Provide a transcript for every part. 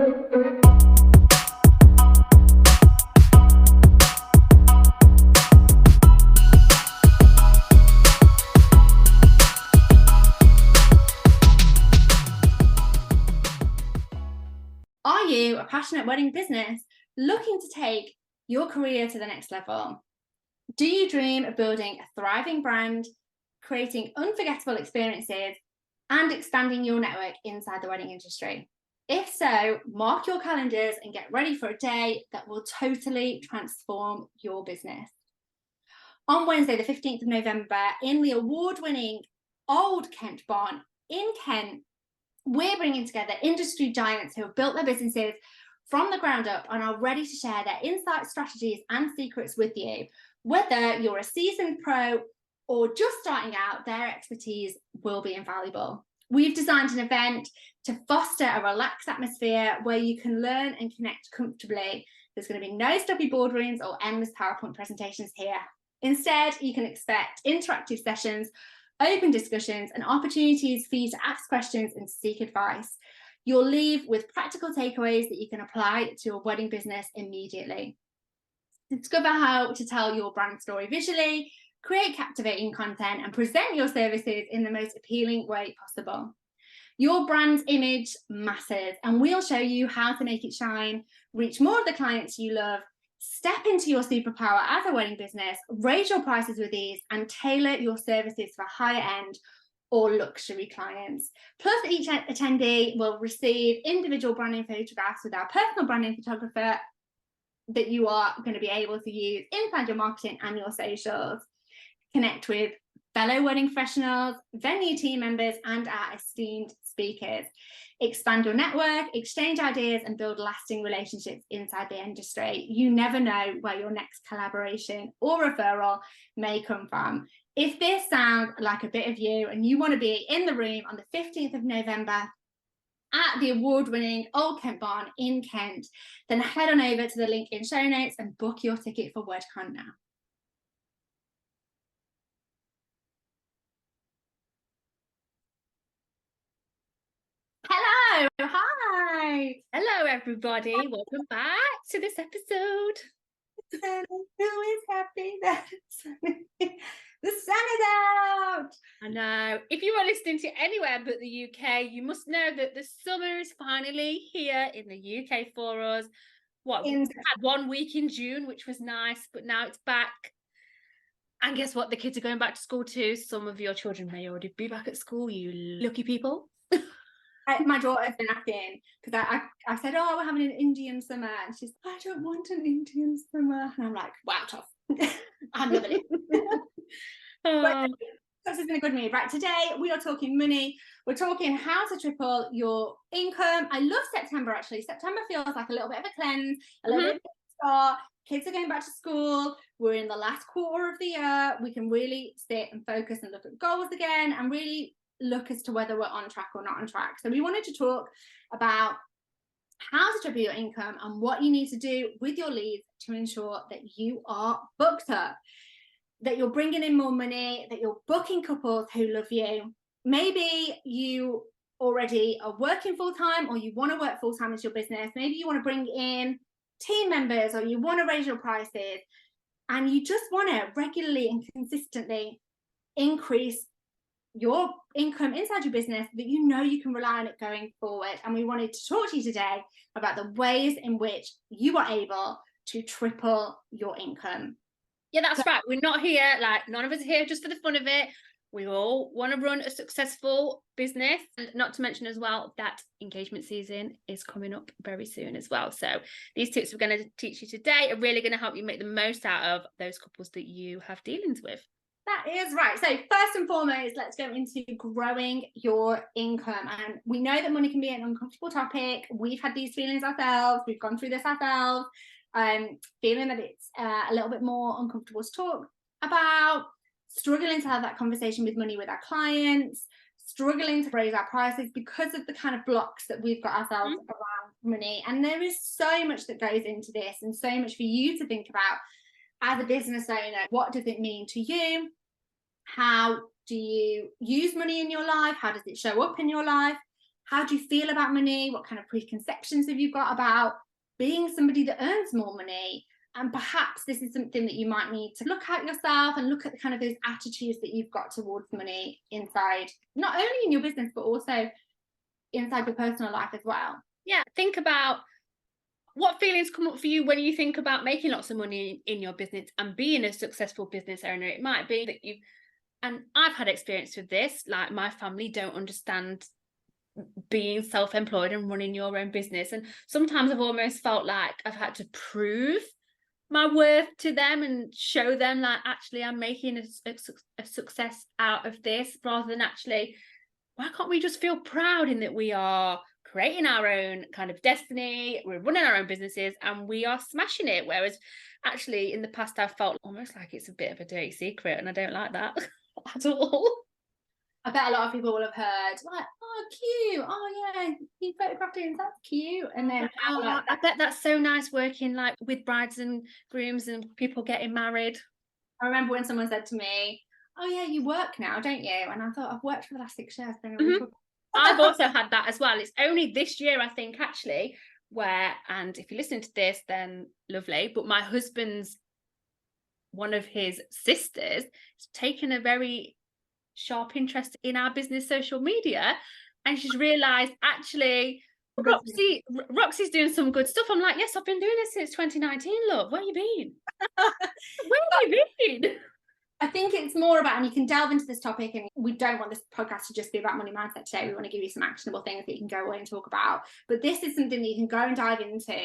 Are you a passionate wedding business looking to take your career to the next level? Do you dream of building a thriving brand, creating unforgettable experiences, and expanding your network inside the wedding industry? If so, mark your calendars and get ready for a day that will totally transform your business. On Wednesday, the 15th of November, in the award-winning Old Kent Barn in Kent, we're bringing together industry giants who have built their businesses from the ground up and are ready to share their insights, strategies, and secrets with you. Whether you're a seasoned pro or just starting out, their expertise will be invaluable. We've designed an event to foster a relaxed atmosphere where you can learn and connect comfortably. There's going to be no stuffy boardrooms or endless PowerPoint presentations here. Instead, you can expect interactive sessions, open discussions, and opportunities for you to ask questions and seek advice. You'll leave with practical takeaways that you can apply to your wedding business immediately. Discover how to tell your brand story visually, create captivating content, and present your services in the most appealing way possible. Your brand's image matters, and we'll show you how to make it shine, reach more of the clients you love, step into your superpower as a wedding business, raise your prices with ease, and tailor your services for higher end or luxury clients. Plus, each attendee will receive individual branding photographs with our personal branding photographer that you are going to be able to use inside your marketing and your socials. Connect with fellow wedding professionals, venue team members, and our esteemed speakers. Expand your network, exchange ideas, and build lasting relationships inside the industry. You never know where your next collaboration or referral may come from. If this sounds like a bit of you and you want to be in the room on the 15th of November at the award-winning Old Kent Barn in Kent, then head on over to the link in show notes and book your ticket for WedCon now. Hello, hi. Hello, everybody. Welcome back to this episode. Who is happy that the sun is out? I know. If you are listening to anywhere but the UK, you must know that the summer is finally here in the UK for us. We had 1 week in June, which was nice, but now it's back. And guess what? The kids are going back to school too. Some of your children may already be back at school, you lucky people. My daughter's been asking because I said, oh, we're having an Indian summer, and she's, I don't want an Indian summer, and I'm like, wow, tough. I'm loving it. But this has been a good mood. Right, today we are talking money. We're talking how to triple your income. I love September, actually. September feels like a little bit of a cleanse, a little bit of a start. Kids are going back to school. We're in the last quarter of the year. We can really sit and focus and look at goals again and really look as to whether we're on track or not on track. So we wanted to talk about how to triple your income and what you need to do with your leads to ensure that you are booked up, that you're bringing in more money, that you're booking couples who love you. Maybe you already are working full-time, or you want to work full-time as your business. Maybe you want to bring in team members, or you want to raise your prices, and you just want to regularly and consistently increase your income inside your business that you know you can rely on it going forward. And we wanted to talk to you today about the ways in which you are able to triple your income. Yeah, that's right. We're not here, like, none of us are here just for the fun of it. We all want to run a successful business, and not to mention as well that engagement season is coming up very soon as well. So these tips we're going to teach you today are really going to help you make the most out of those couples that you have dealings with. That is right. So first and foremost, let's go into growing your income. And we know that money can be an uncomfortable topic. We've had these feelings ourselves. We've gone through this ourselves. Feeling that it's a little bit more uncomfortable to talk about, struggling to have that conversation with money with our clients, struggling to raise our prices because of the kind of blocks that we've got ourselves around money. And there is so much that goes into this, and so much for you to think about as a business owner. What does it mean to you? How do you use money in your life? How does it show up in your life? How do you feel about money? What kind of preconceptions have you got about being somebody that earns more money? And perhaps this is something that you might need to look at yourself and look at the kind of those attitudes that you've got towards money inside, not only in your business, but also inside your personal life as well. Yeah, think about what feelings come up for you when you think about making lots of money in your business and being a successful business owner. It might be that you, and I've had experience with this, like my family don't understand being self-employed and running your own business. And sometimes I've almost felt like I've had to prove my worth to them and show them like, actually, I'm making a success out of this, rather than actually, why can't we just feel proud in that we are creating our own kind of destiny, we're running our own businesses and we are smashing it? Whereas actually in the past I've felt almost like it's a bit of a dirty secret, and I don't like that at all. I bet a lot of people will have heard like, oh, cute, oh yeah, you photographed it, that's cute. And then I bet that's so nice working like with brides and grooms and people getting married. I remember when someone said to me, oh yeah, you work now, don't you? And I thought, I've worked for the last 6 years. I've also had that as well. It's only this year, I think, actually, where, and if you listen to this, then lovely, but my husband's, one of his sisters has taken a very sharp interest in our business social media, and she's realized, actually, Roxy's doing some good stuff. I'm like, yes, I've been doing this since 2019, love. Where you been? Where have you been? I think it's more about, and you can delve into this topic, and we don't want this podcast to just be about money mindset today. We want to give you some actionable things that you can go away and talk about. But this is something that you can go and dive into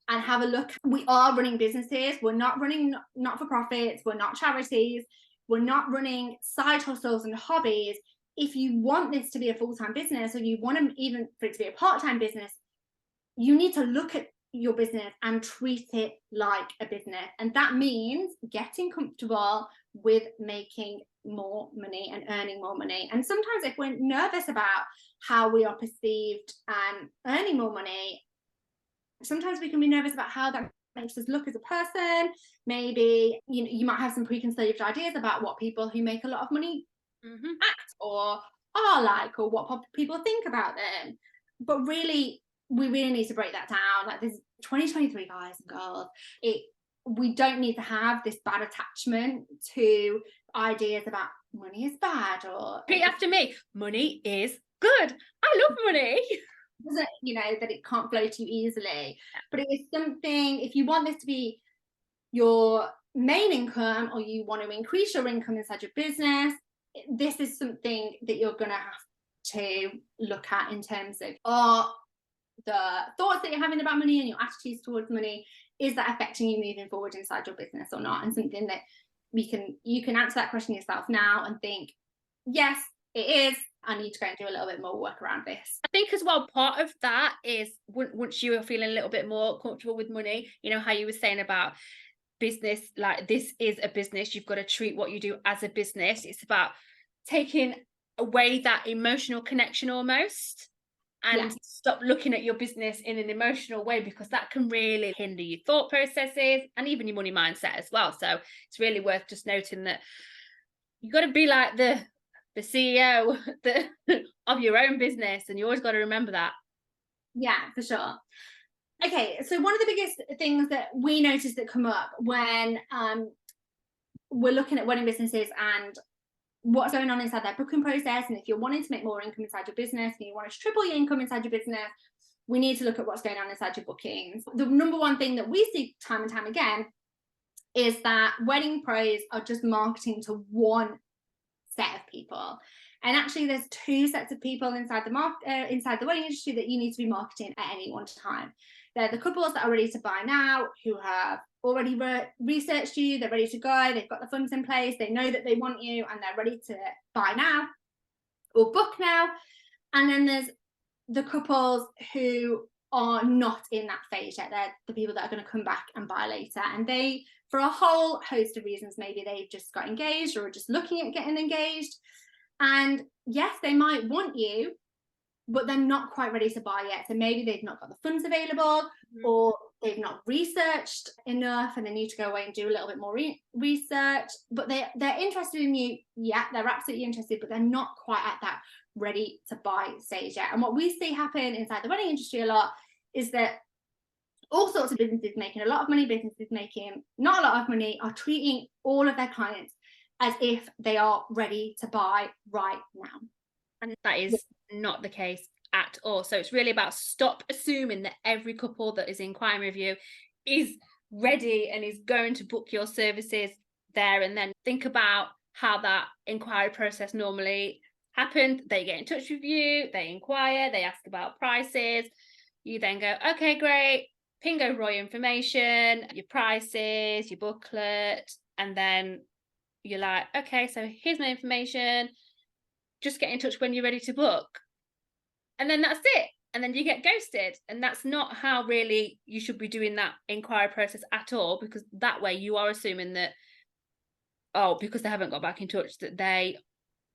and have a look. We are running businesses. We're not running not-for-profits. We're not charities. We're not running side hustles and hobbies. If you want this to be a full-time business, or you want to even for it to be a part-time business, you need to look at your business and treat it like a business. And that means getting comfortable with making more money and earning more money. And sometimes if we're nervous about how we are perceived and earning more money, sometimes we can be nervous about how that makes us look as a person. Maybe you might have some preconceived ideas about what people who make a lot of money act or are like, or what people think about them. But really, we really need to break that down. Like, this 2023, guys and girls, we don't need to have this bad attachment to ideas about money is bad, or repeat after me, money is good. I love money. That it can't flow to you easily. But it is something, if you want this to be your main income, or you want to increase your income inside your business, this is something that you're going to have to look at in terms of the thoughts that you're having about money and your attitudes towards money. Is that affecting you moving forward inside your business or not? And something that you can answer that question yourself now and think, yes, it is. I need to go and do a little bit more work around this. I think as well, part of that is once you are feeling a little bit more comfortable with money, how you were saying about business, like this is a business, you've got to treat what you do as a business. It's about taking away that emotional connection almost, and stop looking at your business in an emotional way, because that can really hinder your thought processes and even your money mindset as well. So it's really worth just noting that you've got to be like the CEO of your own business, and you always got to remember that. Yeah, for sure. Okay, so one of the biggest things that we notice that come up when we're looking at wedding businesses and what's going on inside that booking process, and if you're wanting to make more income inside your business and you want to triple your income inside your business, we need to look at what's going on inside your bookings. The number one thing that we see time and time again is that wedding pros are just marketing to one set of people, and actually there's two sets of people inside the wedding industry that you need to be marketing at any one time. They're the couples that are ready to buy now, who have already researched you, they're ready to go, they've got the funds in place, they know that they want you, and they're ready to buy now or book now. And then there's the couples who are not in that phase yet. They're the people that are going to come back and buy later, and they, for a whole host of reasons, maybe they've just got engaged or are just looking at getting engaged, and yes, they might want you, but they're not quite ready to buy yet. So maybe they've not got the funds available, or they've not researched enough and they need to go away and do a little bit more research. But they're interested in you. Yeah, they're absolutely interested, but they're not quite at that ready to buy stage yet. And what we see happen inside the wedding industry a lot is that all sorts of businesses making a lot of money, businesses making not a lot of money, are treating all of their clients as if they are ready to buy right now. And that is not the case at all. So it's really about stop assuming that every couple that is inquiring with you is ready and is going to book your services there and then. Think about how that inquiry process normally happened. They get in touch with you, they inquire, they ask about prices. You then go, okay, great. Ping over all your information, your prices, your booklet, and then you're like, okay, so here's my information. Just get in touch when you're ready to book. And then that's it. And then you get ghosted. And that's not how really you should be doing that inquiry process at all, because that way you are assuming that, oh, because they haven't got back in touch, that they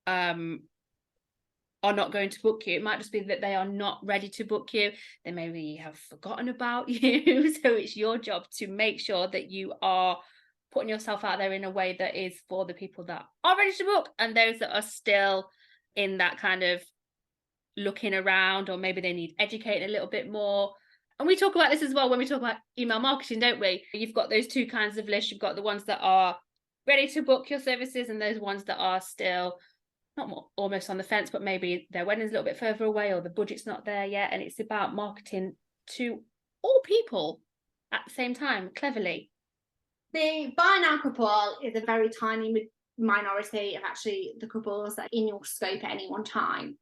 are not going to book you. It might just be that they are not ready to book you. They maybe have forgotten about you. So it's your job to make sure that you are putting yourself out there in a way that is for the people that are ready to book and those that are still in that kind of looking around, or maybe they need educating a little bit more. And we talk about this as well when we talk about email marketing, don't we? You've got those two kinds of lists. You've got the ones that are ready to book your services and those ones that are still not more, almost on the fence, but maybe their wedding's a little bit further away or the budget's not there yet. And it's about marketing to all people at the same time, cleverly. The buy now couple is a very tiny minority of actually the couples that are in your scope at any one time.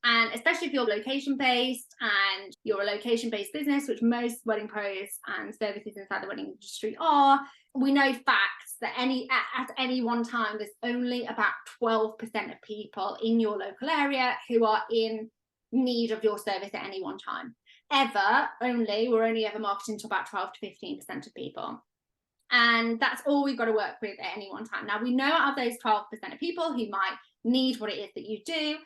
And especially if you're location based and you're a location based business, which most wedding pros and services inside the wedding industry are, we know facts that at any one time, there's only about 12% of people in your local area who are in need of your service at any one time. We're only ever marketing to about 12 to 15% of people. And that's all we've got to work with at any one time. Now, we know out of those 12% of people who might need what it is that you do,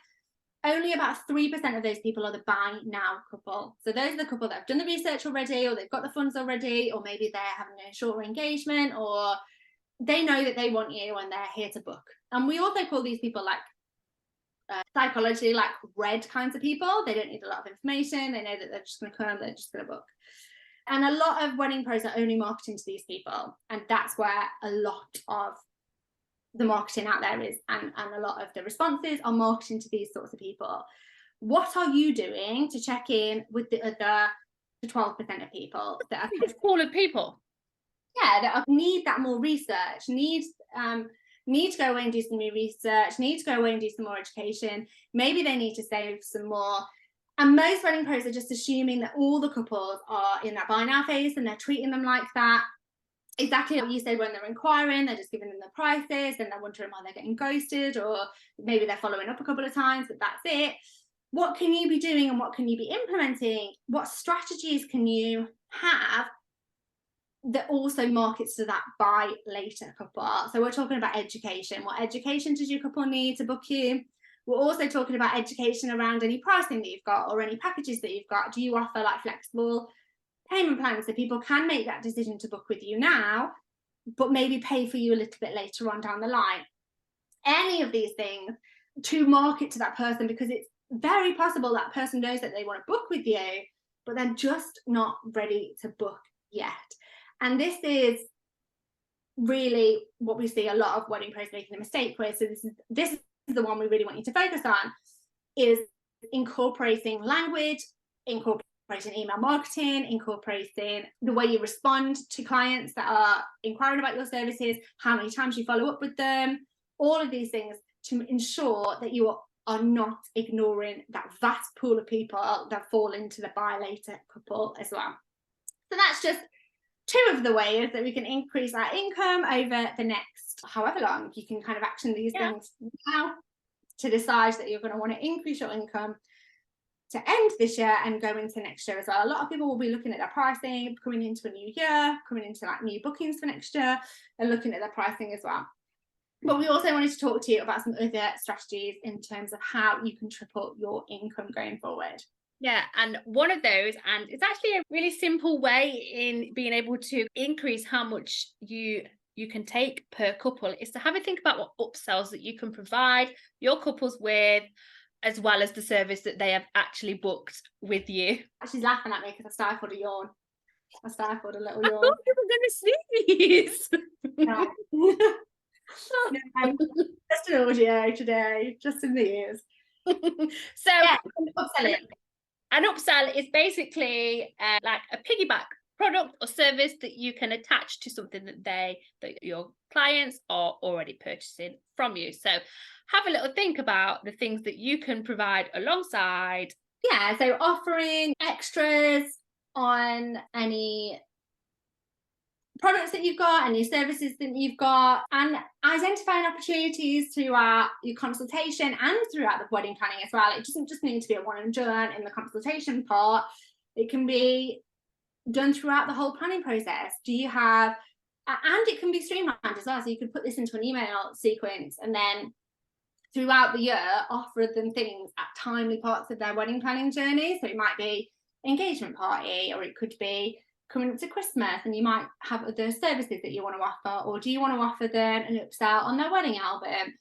only about 3% of those people are the buy now couple. So those are the couple that have done the research already, or they've got the funds already, or maybe they're having a shorter engagement, or they know that they want you and they're here to book. And we also call these people like psychology, like red kinds of people. They don't need a lot of information. They know that they're just going to come, they're just going to book. And a lot of wedding pros are only marketing to these people. And that's where a lot of the marketing out there is, and a lot of the responses are marketing to these sorts of people. What are you doing to check in with the other 12% of people that are it's full of people? Yeah, that need that more research, need to go away and do some more research, need to go away and do some more education. Maybe they need to save some more. And most wedding pros are just assuming that all the couples are in that buy now phase and they're treating them like that. Exactly what you said, when they're inquiring, they're just giving them the prices and they're wondering why they're getting ghosted, or maybe they're following up a couple of times, but that's it. What can you be doing and what can you be implementing? What strategies can you have that also markets to that buy later couple? So we're talking about education. What education does your couple need to book you? We're also talking about education around any pricing that you've got or any packages that you've got. Do you offer like flexible payment plans so people can make that decision to book with you now, but maybe pay for you a little bit later on down the line? Any of these things to market to that person, because it's very possible that person knows that they want to book with you, but they're just not ready to book yet. And this is really what we see a lot of wedding pros making a mistake with. So this is the one we really want you to focus on, is incorporating language, incorporating email marketing, incorporating the way you respond to clients that are inquiring about your services, how many times you follow up with them, all of these things to ensure that you are not ignoring that vast pool of people that fall into the buy later couple as well. So that's just two of the ways that we can increase our income over the next however long. You can kind of action these things now to decide that you're going to want to increase your income to end this year and go into next year as well. A lot of people will be looking at their pricing coming into a new year, coming into like new bookings for next year, and looking at their pricing as well. But we also wanted to talk to you about some other strategies in terms of how you can triple your income going forward. Yeah, and one of those, and it's actually a really simple way in being able to increase how much you can take per couple, is to have a think about what upsells that you can provide your couples with. as well as the service that they have actually booked with you. She's laughing at me because I stifled a yawn. I stifled a little I yawn. thought you were going to sneeze. No. No, just an audio today, just in the ears. So yeah, upselling. An upsell is basically like a piggyback product or service that you can attach to something that your clients are already purchasing from you. So have a little think about the things that you can provide alongside. Yeah, so offering extras on any products that you've got, any services that you've got, and identifying opportunities throughout your consultation and throughout the wedding planning as well. It doesn't just need to be a one and done in the consultation part. It can be done throughout the whole planning process. Do you have, and it can be streamlined as well. So you could put this into an email sequence and then throughout the year offer them things at timely parts of their wedding planning journey. So it might be engagement party, or it could be coming up to Christmas and you might have other services that you want to offer, or do you want to offer them an upsell on their wedding album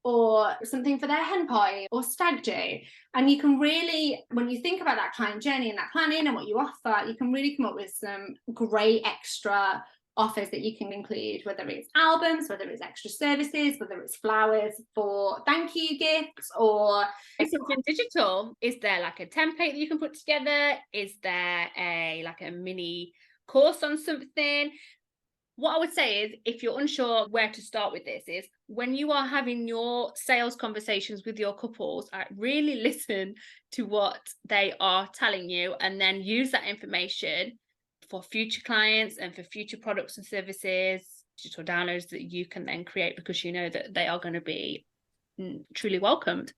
or something for their hen party or stag do. And you can really, when you think about that client journey and that planning and what you offer, you can really come up with some great extra offers that you can include, whether it's albums, whether it's extra services, whether it's flowers for thank you gifts, or something digital. Is there like a template that you can put together? Is there a mini course on something? What I would say is, if you're unsure where to start with this, is when you are having your sales conversations with your couples, really listen to what they are telling you and then use that information for future clients and for future products and services, digital downloads that you can then create, because you know that they are going to be truly welcomed.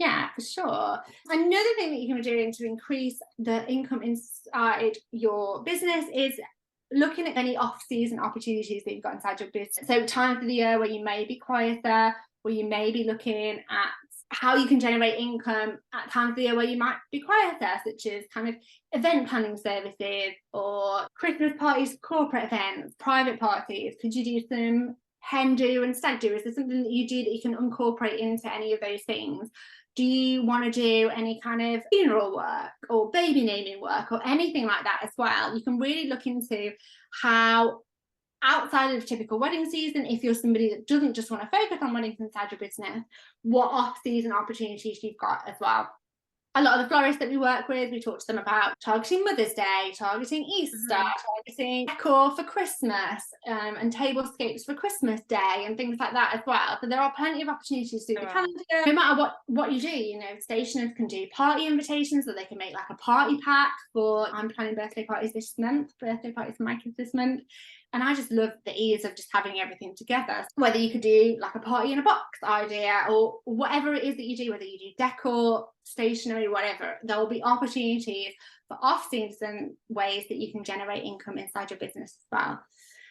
Yeah, for sure. Another thing that you can be doing to increase the income inside your business is looking at any off-season opportunities that you've got inside your business. So times of the year where you may be quieter, where you may be looking at how you can generate income at times of the year where you might be quieter, such as kind of event planning services or Christmas parties, corporate events, private parties. Could you do some hen do and stag do? Is there something that you do that you can incorporate into any of those things? Do you want to do any kind of funeral work or baby naming work or anything like that as well? You can really look into how, outside of typical wedding season, if you're somebody that doesn't just want to focus on weddings inside your business, what off-season opportunities you've got as well. A lot of the florists that we work with, we talk to them about targeting Mother's Day, targeting Easter, targeting decor for Christmas, and tablescapes for Christmas Day and things like that as well. So there are plenty of opportunities to do the calendar. No matter what you do, you know, stationers can do party invitations, so they can make like a party pack for, I'm planning birthday parties this month, birthday parties for my kids this month. And I just love the ease of just having everything together. Whether you could do like a party in a box idea or whatever it is that you do, whether you do decor, stationery, whatever, there will be opportunities for off-season ways that you can generate income inside your business as well.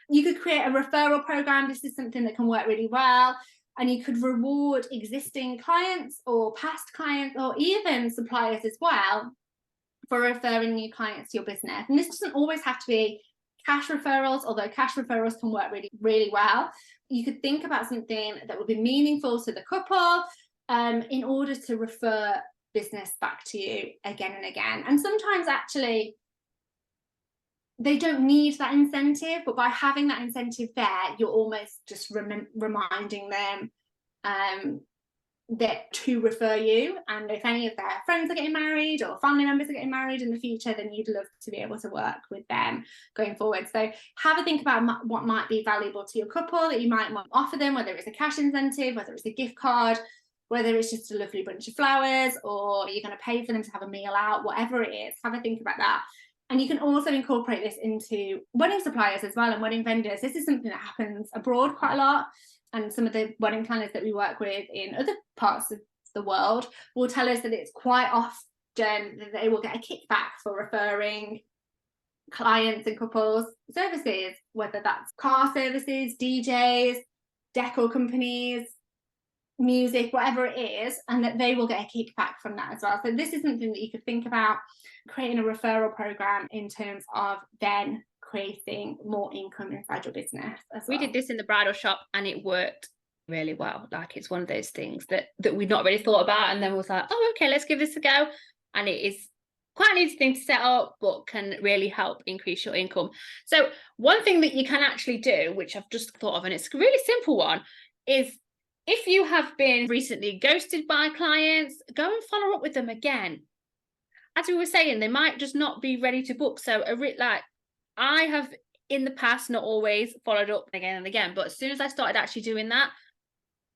You could create a referral program. This is something that can work really well. And you could reward existing clients or past clients or even suppliers as well for referring new clients to your business. And this doesn't always have to be cash referrals, although cash referrals can work really, really well. You could think about something that would be meaningful to the couple in order to refer business back to you again and again. And sometimes actually they don't need that incentive, but by having that incentive there, you're almost just reminding them that to refer you. And if any of their friends are getting married or family members are getting married in the future, then you'd love to be able to work with them going forward. So have a think about what might be valuable to your couple that you might want to offer them, whether it's a cash incentive, whether it's a gift card, whether it's just a lovely bunch of flowers, or you're going to pay for them to have a meal out, whatever it is. Have a think about that. And you can also incorporate this into wedding suppliers as well and wedding vendors. This is something that happens abroad quite a lot. And some of the wedding planners that we work with in other parts of the world will tell us that it's quite often that they will get a kickback for referring clients and couples services, whether that's car services, DJs, decor companies, music, whatever it is, and that they will get a kickback from that as well. So this is something that you could think about, creating a referral program in terms of then creating more income inside your business as well. We did this in the bridal shop and it worked really well. Like, it's one of those things that we'd not really thought about, and then was like, oh, okay, let's give this a go. And it is quite an easy thing to set up, but can really help increase your income. So one thing that you can actually do, which I've just thought of, and it's a really simple one, is if you have been recently ghosted by clients, go and follow up with them again. As we were saying, they might just not be ready to book. So like, I have in the past not always followed up again and again, but as soon as I started actually doing that,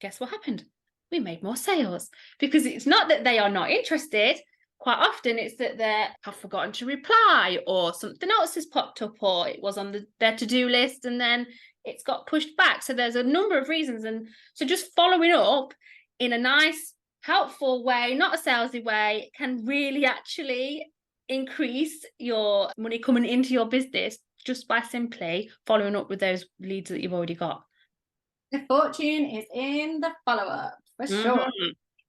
guess what happened? We made more sales, because it's not that they are not interested. Quite often it's that they have forgotten to reply, or something else has popped up, or it was on their to-do list and then it's got pushed back. So there's a number of reasons. And so just following up in a nice, helpful way, not a salesy way, can really actually increase your money coming into your business just by simply following up with those leads that you've already got. The fortune is in the follow-up, for sure.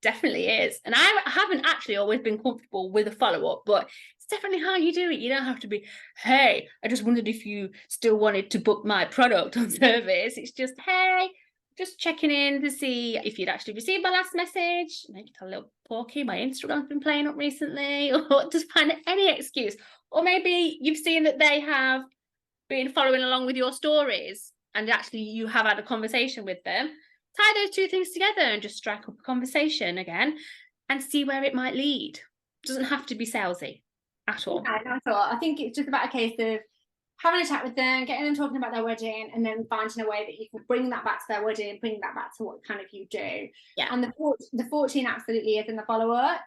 Definitely is. And I haven't actually always been comfortable with a follow-up, but it's definitely how you do it. You don't have to be, hey, I just wondered if you still wanted to book my product or service. It's just, hey, just checking in to see if you'd actually received my last message. Maybe tell a little porky, my Instagram's been playing up recently, or just find any excuse. Or maybe you've seen that they have been following along with your stories, and actually you have had a conversation with them. Tie those two things together and just strike up a conversation again and see where it might lead. It doesn't have to be salesy at all. Yeah, not at all. I think it's just about a case of having a chat with them, getting them talking about their wedding, and then finding a way that you can bring that back to their wedding, bring that back to what kind of you do. Yeah. And the fortune absolutely is in the follow-up.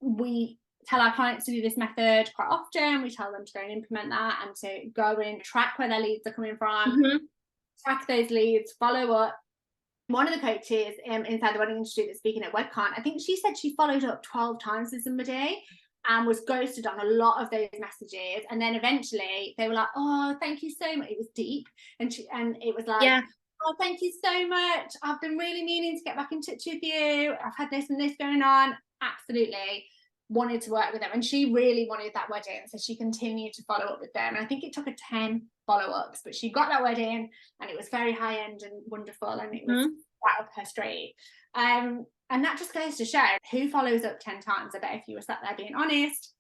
We tell our clients to do this method quite often. We tell them to go and implement that and to go and track where their leads are coming from, track those leads, follow up. One of the coaches inside the wedding industry that's speaking at WedCon, I think she said she followed up 12 times with somebody and was ghosted on a lot of those messages. And then eventually they were like, oh, thank you so much. It was deep. And it was like, yeah. Oh, thank you so much. I've been really meaning to get back in touch with you. I've had this and this going on. Absolutely wanted to work with them. And she really wanted that wedding. So she continued to follow up with them. And I think it took her 10 follow-ups, but she got that wedding and it was very high-end and wonderful, and it was right up her street. And that just goes to show, who follows up 10 times? I bet if you were sat there being honest,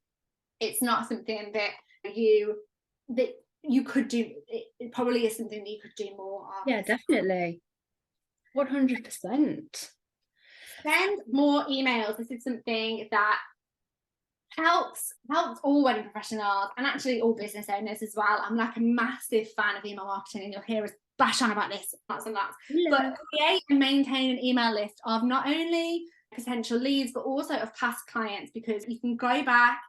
it's not something that you could do. It probably is something that you could do more of. Yeah, definitely. 100%. Send more emails. This is something that helps all wedding professionals, and actually all business owners as well. I'm like a massive fan of email marketing, and you'll hear us bash on about this lots and lots. But create and maintain an email list of not only potential leads but also of past clients, because you can go back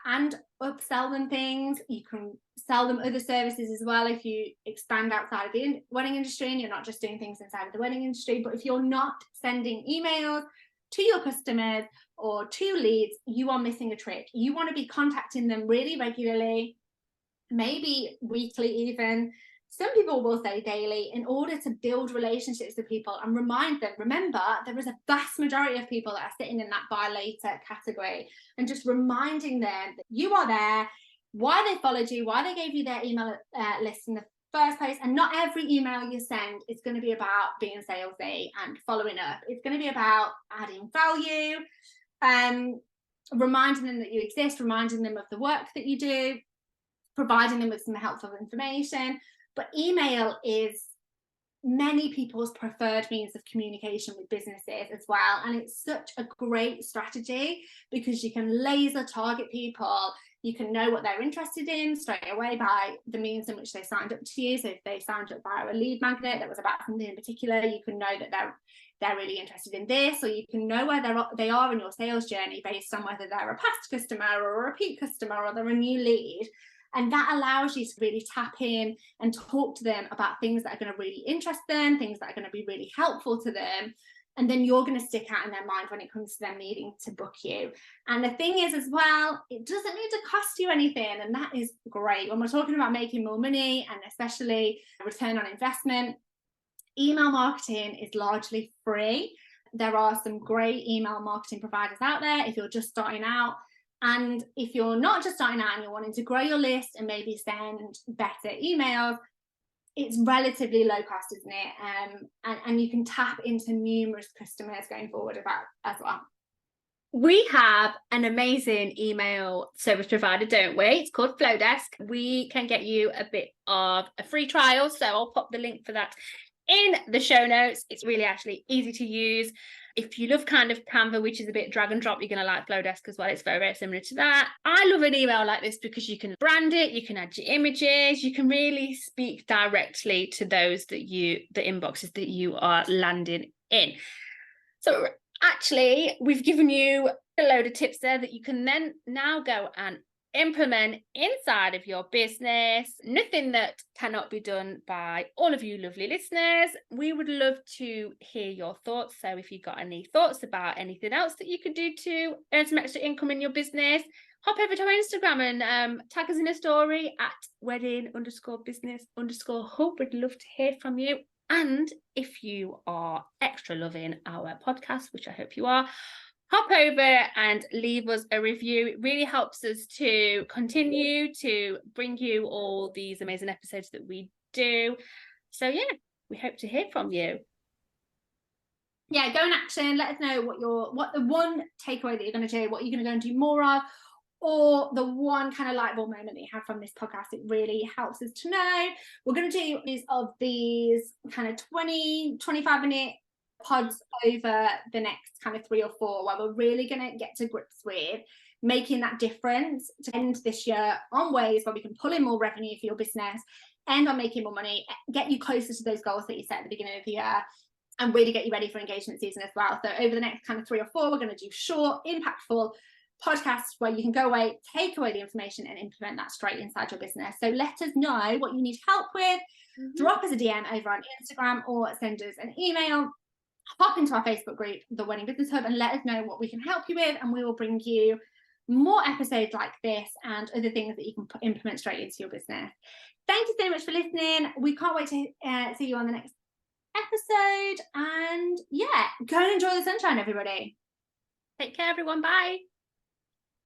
and upsell them things. You can sell them other services as well if you expand outside of the wedding industry and you're not just doing things inside of the wedding industry. But if you're not sending emails to your customers or to leads, you are missing a trick. You want to be contacting them really regularly, maybe weekly even. Some people will say daily, in order to build relationships with people and remind them. Remember, there is a vast majority of people that are sitting in that buy later category, and just reminding them that you are there, why they followed you, why they gave you their email list in the first place. And not every email you send is going to be about being salesy and following up. It's going to be about adding value, reminding them that you exist, reminding them of the work that you do, providing them with some helpful information. But email is many people's preferred means of communication with businesses as well. And it's such a great strategy because you can laser target people. You can know what they're interested in straight away by the means in which they signed up to you. So if they signed up via a lead magnet that was about something in particular, you can know that they're really interested in this, or you can know where they are in your sales journey based on whether they're a past customer or a repeat customer or they're a new lead. And that allows you to really tap in and talk to them about things that are going to really interest them, things that are going to be really helpful to them. And then you're going to stick out in their mind when it comes to them needing to book you. And the thing is as well, it doesn't need to cost you anything. And that is great. When we're talking about making more money and especially return on investment, email marketing is largely free. There are some great email marketing providers out there if you're just starting out. And if you're not just starting out and you're wanting to grow your list and maybe send better emails, it's relatively low cost, isn't it? And you can tap into numerous customers going forward about as well. We have an amazing email service provider, don't we? It's called Flowdesk. We can get you a bit of a free trial, so I'll pop the link for that in the show notes. It's really actually easy to use. If you love kind of Canva, which is a bit drag and drop, you're going to like Flowdesk as well. It's very, very similar to that. I love an email like this because you can brand it, you can add your images, you can really speak directly to those the inboxes that you are landing in. So actually, we've given you a load of tips there that you can then now go and implement inside of your business. Nothing that cannot be done by all of you lovely listeners. We would love to hear your thoughts. So if you've got any thoughts about anything else that you could do to earn some extra income in your business, hop over to our Instagram and tag us in a story at wedding_business_hub. We'd love to hear from you. And if you are extra loving our podcast, which I hope you are, hop over and leave us a review. It really helps us to continue to bring you all these amazing episodes that we do. So yeah, we hope to hear from you. Yeah, go in action. Let us know what the one takeaway that you're going to do, what you're going to go and do more of, or the one kind of light bulb moment that you have from this podcast. It really helps us to know. We're going to do these kind of 20-25 minute pods over the next kind of 3 or 4, where we're really going to get to grips with making that difference to end this year on ways where we can pull in more revenue for your business, end on making more money, get you closer to those goals that you set at the beginning of the year, and really get you ready for engagement season as well. So over the next kind of 3 or 4, we're going to do short, impactful podcasts where you can go away, take away the information and implement that straight inside your business. So let us know what you need help with. Drop us a DM over on Instagram or send us an email. Hop into our Facebook group, The Wedding Business Hub, and let us know what we can help you with, and we will bring you more episodes like this and other things that you can implement straight into your business. Thank you so much for listening. We can't wait to see you on the next episode, and yeah, go and enjoy the sunshine, everybody. Take care, everyone. Bye.